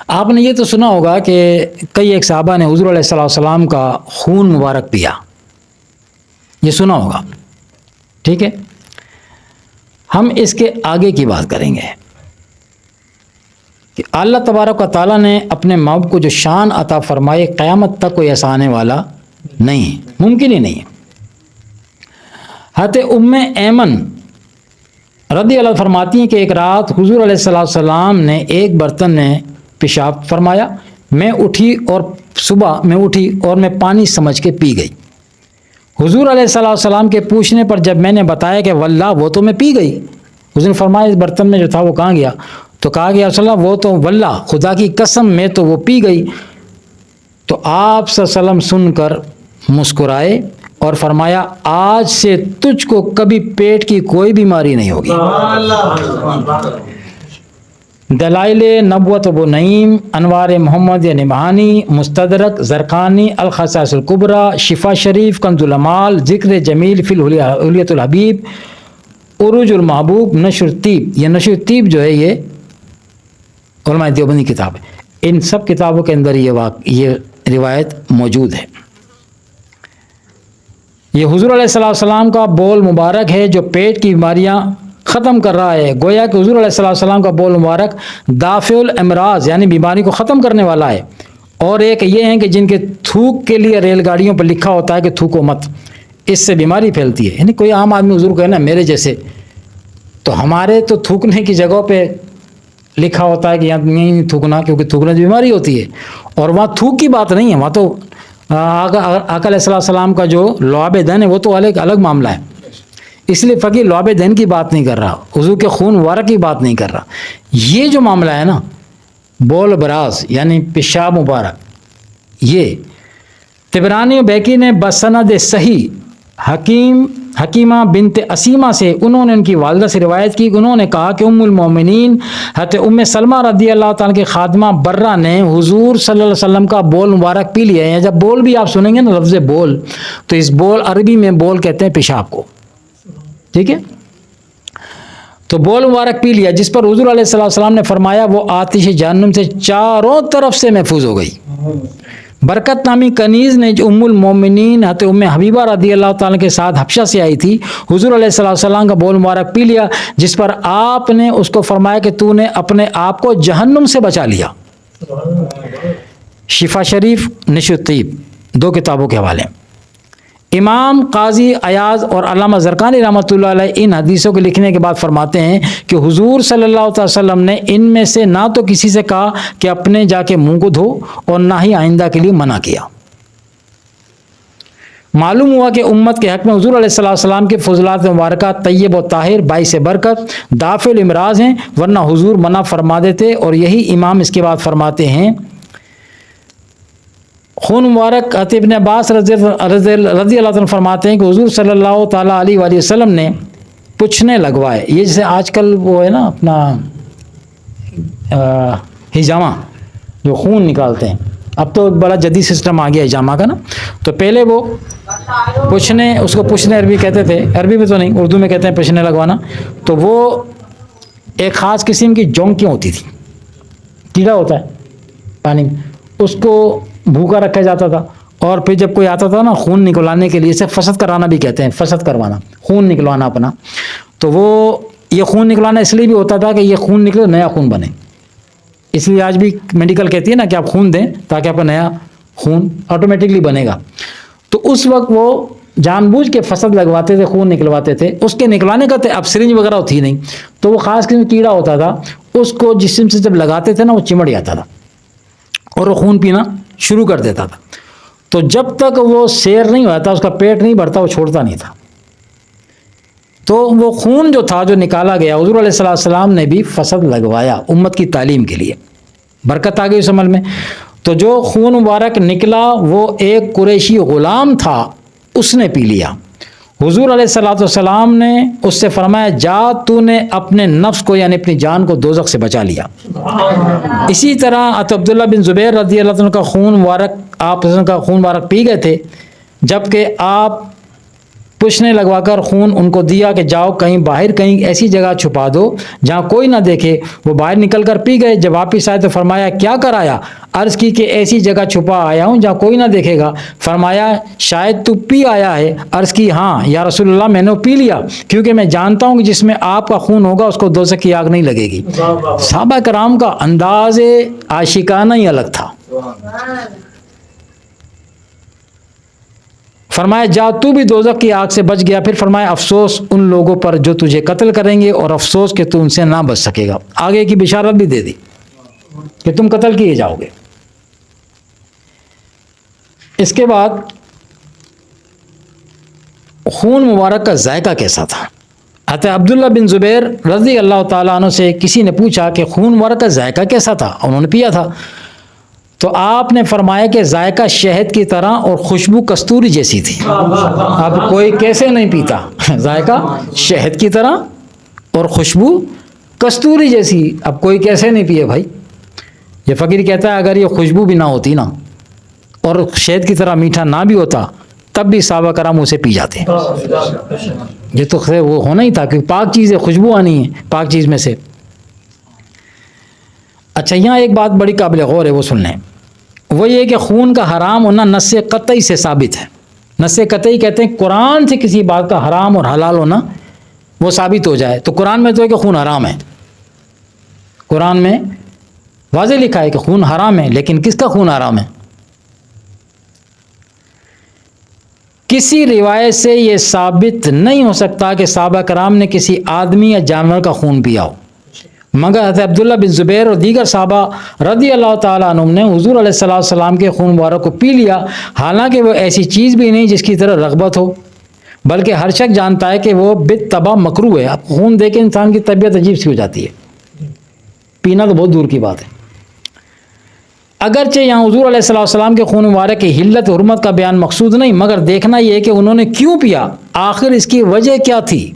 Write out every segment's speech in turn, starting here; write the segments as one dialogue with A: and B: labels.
A: آپ نے یہ تو سنا ہوگا کہ کئی ایک صحابہ نے حضور علیہ السلام کا خون مبارک پیا، یہ سنا ہوگا، ٹھیک ہے. ہم اس کے آگے کی بات کریں گے کہ اللہ تبارک و تعالیٰ نے اپنے محبوب کو جو شان عطا فرمائے قیامت تک کوئی ایسا آنے والا نہیں، ممکن ہی نہیں ہے. حضرت ام ایمن رضی اللہ فرماتی ہیں کہ ایک رات حضور علیہ السلام نے ایک برتن میں پیشاب فرمایا، میں اٹھی اور صبح میں اٹھی اور میں پانی سمجھ کے پی گئی. حضور علیہ السلام کے پوچھنے پر جب میں نے بتایا کہ واللہ وہ تو میں پی گئی، حضور نے فرمایا اس برتن میں جو تھا وہ کہاں گیا؟ تو کہا گیا صلی اللہ وہ تو واللہ خدا کی قسم میں تو وہ پی گئی. تو آپ صلی اللہ علیہ وسلم سن کر مسکرائے اور فرمایا آج سے تجھ کو کبھی پیٹ کی کوئی بیماری نہیں ہوگی. دلائل نبوت ابو نعیم، انوار محمد نبہانی، مستدرک زرقانی، الخصائص الکبریٰ، شفا شریف، کنز الامال، ذکر جمیل فی حلیۃ الحبیب، عروج المحبوب، نشر الطیب. یہ نشر الطیب جو ہے یہ علماء دیوبندی کتاب ہے. ان سب کتابوں کے اندر یہ روایت موجود ہے. یہ حضور علیہ السلام کا بول مبارک ہے جو پیٹ کی بیماریاں ختم کر رہا ہے. گویا کہ حضور علیہ السلام کا بول مبارک دافع الامراض یعنی بیماری کو ختم کرنے والا ہے. اور ایک یہ ہیں کہ جن کے تھوک کے لیے ریل گاڑیوں پر لکھا ہوتا ہے کہ تھوکو مت، اس سے بیماری پھیلتی ہے. یعنی کوئی عام آدمی حضور کو ہے نا میرے جیسے، تو ہمارے تو تھوکنے کی جگہوں پہ لکھا ہوتا ہے کہ یہاں نہیں تھوکنا، کیونکہ تھوکنے سے بیماری ہوتی ہے. اور وہاں تھوک کی بات نہیں ہے، وہاں تو آقا علیہ السلام کا جو لعاب دہن ہے وہ تو الگ معاملہ ہے. اس لیے فقیر لعاب دہن کی بات نہیں کر رہا، حضور کے خون مبارک کی بات نہیں کر رہا. یہ جو معاملہ ہے نا بول براز یعنی پیشاب مبارک، یہ طبرانی و بیکی نے بسند صحیح حکیمہ بنت اسیمہ سے انہوں نے ان کی والدہ سے روایت کی. انہوں نے کہا کہ ام المومنین حضرت ام سلمہ رضی اللہ تعالیٰ کی خادمہ برہ نے حضور صلی اللہ علیہ وسلم کا بول مبارک پی لیا ہے. جب بول بھی آپ سنیں گے نا لفظ بول، تو اس بول عربی میں بول کہتے ہیں پیشاب کو، ٹھیک ہے. تو بول مبارک پی لیا جس پر حضور علیہ السلام نے فرمایا وہ آتش جہنم سے چاروں طرف سے محفوظ ہو گئی. برکت نامی کنیز نے جو ام المومنین حضرت ام حبیبہ رضی اللہ تعالیٰ کے ساتھ حبشہ سے آئی تھی، حضور علیہ السلام کا بول مبارک پی لیا جس پر آپ نے اس کو فرمایا کہ تو نے اپنے آپ کو جہنم سے بچا لیا. شفا شریف، نشر الطیب، دو کتابوں کے حوالے. امام قاضی ایاز اور علامہ زرقانی رحمۃ اللہ علیہ ان حدیثوں کے لکھنے کے بعد فرماتے ہیں کہ حضور صلی اللہ علیہ وسلم نے ان میں سے نہ تو کسی سے کہا کہ اپنے جا کے منہ کو دھو اور نہ ہی آئندہ کے لیے منع کیا. معلوم ہوا کہ امت کے حق میں حضور علیہ السلام کے فضلات مبارکہ طیب و طاہر باعث برکت دافع الامراض ہیں، ورنہ حضور منع فرما دیتے. اور یہی امام اس کے بعد فرماتے ہیں خون مبارک. ابن عباس رضی اللہ عنہ فرماتے ہیں کہ حضور صلی اللہ تعالیٰ علیہ وآلہ وسلم نے پوچھنے لگوائے. یہ جیسے آج کل وہ ہے نا اپنا ہجامہ جو خون نکالتے ہیں، اب تو بڑا جدید سسٹم آ گیا ہجامہ کا نا. تو پہلے وہ پوچھنے، اس کو پوچھنے عربی کہتے تھے، عربی میں تو نہیں اردو میں کہتے ہیں پوچھنے لگوانا. تو وہ ایک خاص قسم کی جونکیاں ہوتی تھی، کیڑا ہوتا ہے پانی میں، اس کو بھوکا رکھا جاتا تھا. اور پھر جب کوئی آتا تھا نا خون نکلوانے کے لیے، اسے فسد کرانا بھی کہتے ہیں، فسد کروانا، خون نکلوانا اپنا. تو وہ یہ خون نکلوانا اس لیے بھی ہوتا تھا کہ یہ خون نکلے نیا خون بنے. اس لیے آج بھی میڈیکل کہتی ہے نا کہ آپ خون دیں تاکہ آپ کا نیا خون آٹومیٹکلی بنے گا. تو اس وقت وہ جان بوجھ کے فسد لگواتے تھے، خون نکلواتے تھے. اس کے نکلوانے کا اب سرنج وغیرہ تھی نہیں، تو وہ خاص قسم کیڑا ہوتا تھا، اس کو جسم سے جب لگاتے تھے نا وہ چمڑ جاتا تھا اور وہ خون پینا شروع کر دیتا تھا. تو جب تک وہ سیر نہیں ہوتا، اس کا پیٹ نہیں بھرتا، وہ چھوڑتا نہیں تھا. تو وہ خون جو تھا جو نکالا گیا، حضور علیہ السلام نے بھی فسد لگوایا امت کی تعلیم کے لیے، برکت آ گئی اس عمل میں. تو جو خون مبارک نکلا وہ ایک قریشی غلام تھا، اس نے پی لیا. حضور علیہ السلام نے اس سے فرمایا جا تو نے اپنے نفس کو یعنی اپنی جان کو دوزخ سے بچا لیا. اسی طرح عبداللہ بن زبیر رضی اللہ عنہ کا خون مبارک، آپ کا خون مبارک پی گئے تھے، جبکہ آپ پوچھنے لگوا کر خون ان کو دیا کہ جاؤ کہیں باہر کہیں ایسی جگہ چھپا دو جہاں کوئی نہ دیکھے۔ وہ باہر نکل کر پی گئے۔ جب واپس آئے تو فرمایا کیا کر آیا؟ عرض کی کہ ایسی جگہ چھپا آیا ہوں جہاں کوئی نہ دیکھے گا۔ فرمایا شاید تو پی آیا ہے؟ عرض کی ہاں یا رسول اللہ میں نے پی لیا، کیونکہ میں جانتا ہوں کہ جس میں آپ کا خون ہوگا اس کو دوزخ کی آگ نہیں لگے گی۔ صحابہ کرام کا انداز عاشقانہ ہی الگ تھا۔ فرمایا جا تو بھی دوزخ کی آگ سے بچ گیا۔ پھر فرمایا افسوس ان لوگوں پر جو تجھے قتل کریں گے، اور افسوس کہ تو ان سے نہ بچ سکے گا۔ آگے کی بشارت بھی دے دی کہ تم قتل کیے جاؤ گے۔ اس کے بعد خون مبارک کا ذائقہ کیسا تھا؟ حضرت عبداللہ بن زبیر رضی اللہ تعالیٰ عنہ سے کسی نے پوچھا کہ خون مبارک کا ذائقہ کیسا تھا؟ انہوں نے پیا تھا تو آپ نے فرمایا کہ ذائقہ شہد کی طرح اور خوشبو کستوری جیسی تھی۔ اب کوئی کیسے نہیں پیتا؟ ذائقہ شہد کی طرح اور خوشبو کستوری جیسی، اب کوئی کیسے نہیں پیے بھائی؟ یہ فقیر کہتا ہے اگر یہ خوشبو بھی نہ ہوتی نا اور شہد کی طرح میٹھا نہ بھی ہوتا تب بھی صحابہ کرام اسے پی جاتے۔ یہ تو خیر وہ ہونا ہی تھا کہ پاک چیز ہے، خوشبو آنی ہے پاک چیز میں سے۔ اچھا یہاں ایک بات بڑی قابل غور ہے، وہ سن لیں۔ وہ یہ کہ خون کا حرام ہونا نص قطعی سے ثابت ہے۔ نص قطعی کہتے ہیں قرآن سے کسی بات کا حرام اور حلال ہونا وہ ثابت ہو جائے۔ تو قرآن میں تو ہے کہ خون حرام ہے، قرآن میں واضح لکھا ہے کہ خون حرام ہے، لیکن کس کا خون حرام ہے؟ کسی روایت سے یہ ثابت نہیں ہو سکتا کہ صحابہ کرام نے کسی آدمی یا جانور کا خون پیا ہو، مگر حضرت عبداللہ بن زبیر اور دیگر صحابہ رضی اللہ تعالیٰ عنہم نے حضور علیہ السلام کے خون مبارک کو پی لیا، حالانکہ وہ ایسی چیز بھی نہیں جس کی طرح رغبت ہو، بلکہ ہر شخص جانتا ہے کہ وہ بالطبع مکروہ ہے۔ اب خون دے کے انسان کی طبیعت عجیب سی ہو جاتی ہے، پینا تو بہت دور کی بات ہے۔ اگرچہ یہاں حضور علیہ السلام کے خون مبارک کی حلت و حرمت کا بیان مقصود نہیں، مگر دیکھنا یہ ہے کہ انہوں نے کیوں پیا، آخر اس کی وجہ کیا تھی۔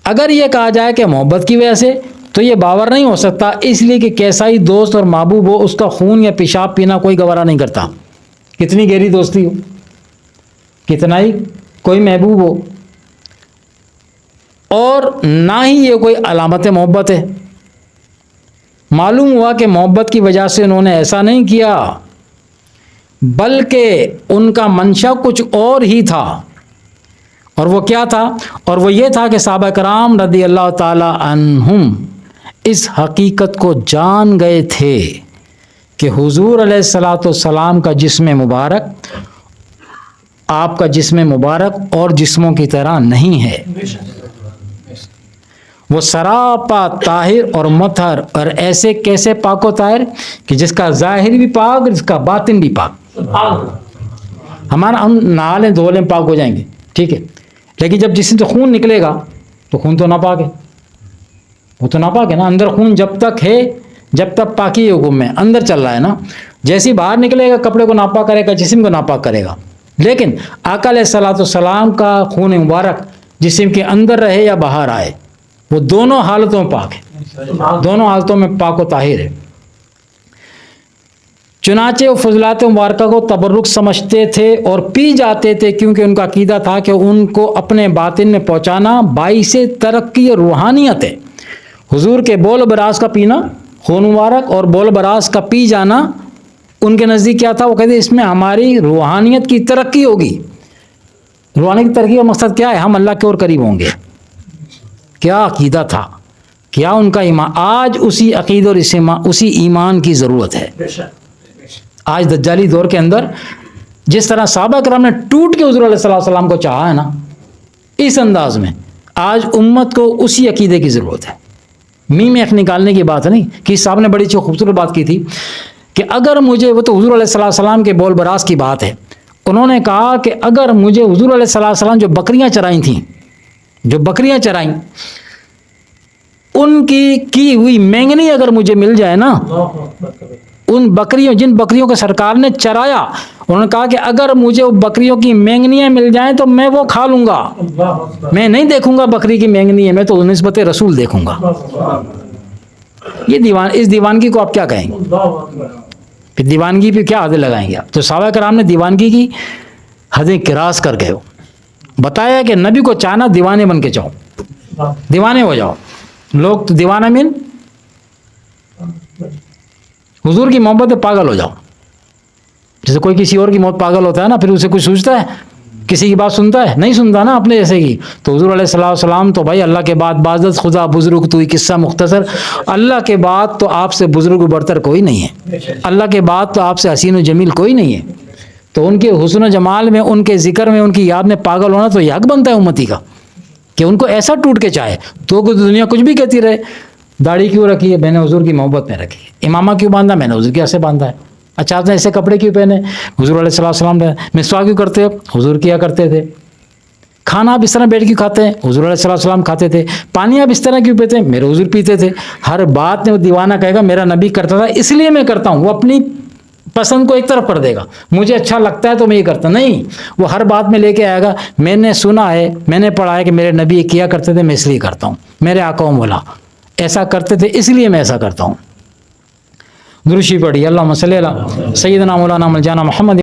A: اگر یہ کہا جائے کہ محبت کی وجہ سے تو یہ باور نہیں ہو سکتا، اس لیے کہ کیسا ہی دوست اور محبوب ہو اس کا خون یا پیشاب پینا کوئی گوارا نہیں کرتا، کتنی گہری دوستی ہو، کتنا ہی کوئی محبوب ہو، اور نہ ہی یہ کوئی علامت محبت ہے۔ معلوم ہوا کہ محبت کی وجہ سے انہوں نے ایسا نہیں کیا، بلکہ ان کا منشا کچھ اور ہی تھا، اور وہ کیا تھا؟ اور وہ یہ تھا کہ صحابہ کرام رضی اللہ تعالی عنہم اس حقیقت کو جان گئے تھے کہ حضور علیہ السلام کا جسم مبارک آپ کا جسم مبارک اور جسموں کی طرح نہیں ہے، وہ سراپا طاہر اور مطہر، اور ایسے کیسے پاک و طاہر کہ جس کا ظاہر بھی پاک جس کا باطن بھی پاک۔ ہمارا ہم نہا لیں دھو لیں پاک ہو جائیں گے، ٹھیک ہے، لیکن جب جسم سے خون نکلے گا تو خون تو ناپاک ہے، وہ تو ناپاک ہے نا، اندر خون جب تک ہے جب تک پاکی حکم میں اندر چل رہا ہے نا، جیسے باہر نکلے گا کپڑے کو ناپاک کرے گا، جسم کو ناپاک کرے گا۔ لیکن آقا علیہ السلام کا خون مبارک جسم کے اندر رہے یا باہر آئے وہ دونوں حالتوں میں پاک ہے، دونوں حالتوں میں پاک و طاہر ہے۔ چنانچہ وہ فضلات مبارکہ کو تبرک سمجھتے تھے اور پی جاتے تھے، کیونکہ ان کا عقیدہ تھا کہ ان کو اپنے باطن میں پہنچانا باعث ترقی اور روحانیت ہے۔ حضور کے بول براز کا پینا خون مبارک اور بول براز کا پی جانا ان کے نزدیک کیا تھا؟ وہ کہتے ہیں اس میں ہماری روحانیت کی ترقی ہوگی۔ روحانیت کی ترقی کا مقصد کیا ہے؟ ہم اللہ کے اور قریب ہوں گے۔ کیا عقیدہ تھا، کیا ان کا ایمان! آج اسی عقیدہ اور اسی ایمان کی ضرورت ہے۔ آج دجالی دور کے اندر جس طرح صحابہ کرام نے ٹوٹ کے حضور علیہ السلام کو چاہا ہے نا، اس انداز میں آج امت کو اسی عقیدے کی ضرورت ہے۔ میم ایک نکالنے کی بات نہیں کہ صاحب نے بڑی اچھی خوبصورت بات کی تھی کہ اگر مجھے، وہ تو حضور علیہ السلام کے بول براز کی بات ہے، انہوں نے کہا کہ اگر مجھے حضور علیہ السلام جو بکریاں چرائیں تھیں، جو بکریاں چرائیں، ان کی ہوئی مینگنی اگر مجھے مل جائے نا، ان بکریوں جن بکریوں کو سرکار نے چرایا، انہوں نے کہا کہ اگر مجھے وہ بکریوں کی مینگنیاں مل جائیں تو میں وہ کھا لوں گا، میں نہیں دیکھوں گا بکری کی مینگنی ہے، میں تو نسبت رسول دیکھوں گا۔ یہ اس دیوانگی کو آپ کیا کہیں گے؟ پھر دیوانگی پہ کیا حدیں لگائیں گے آپ؟ تو صحابہ کرام نے دیوانگی کی حدیں کراس کر گئے ہو، بتایا کہ نبی کو چاہنا دیوانے بن کے چاہو، دیوانے ہو جاؤ. لوگ تو دیوانہ مین حضور کی محبت میں پاگل ہو جاؤ. جیسے کوئی کسی اور کی موت پاگل ہوتا ہے نا، پھر اسے کچھ سوچتا ہے، کسی کی بات سنتا ہے؟ نہیں سنتا نا اپنے جیسے کی. تو حضور علیہ الصلوۃ والسلام تو بھائی اللہ کے بعد بعضت خدا بزرگ تو قصہ مختصر، اللہ کے بعد تو آپ سے بزرگ و برتر کوئی نہیں ہے، اللہ کے بعد تو آپ سے حسین و جمیل کوئی نہیں ہے. تو ان کے حسن و جمال میں، ان کے ذکر میں، ان کی یاد میں پاگل ہونا تو یہ حق بنتا ہے امتی کا کہ ان کو ایسا ٹوٹ کے چاہے. تو دنیا کچھ بھی کہتی رہے، داڑھی کیوں رکھی ہے؟ میں نے حضور کی محبت میں رکھی ہے. امامہ کیوں باندھا؟ میں نے حضور کے ایسے باندھا ہے. اچھا آپ نے ایسے کپڑے کیوں پہنے؟ حضور علیہ السلام نے. مسواک کیوں کرتے ہو؟ حضور کیا کرتے تھے. کھانا آپ اس طرح بیٹھ کے کھاتے ہیں؟ حضور علیہ السلام کھاتے تھے. پانی آپ اس طرح کیوں پیتے ہیں؟ میرے حضور پیتے تھے. ہر بات میں وہ دیوانہ کہے گا میرا نبی کرتا تھا اس لیے میں کرتا ہوں. وہ اپنی پسند کو ایک طرف کر دے گا، مجھے اچھا لگتا ہے تو میں یہ کرتا نہیں. وہ ہر بات میں لے کے آئے گا میں نے سنا ہے، میں نے پڑھا ہے کہ میرے نبی کیا کرتے تھے، میں اس لیے کرتا ہوں. میرے آقا و مولا ایسا کرتے تھے اس لیے میں ایسا کرتا ہوں. درود شریف پڑھیے. اللہم صلی علی سیدنا مولانا مولانا محمد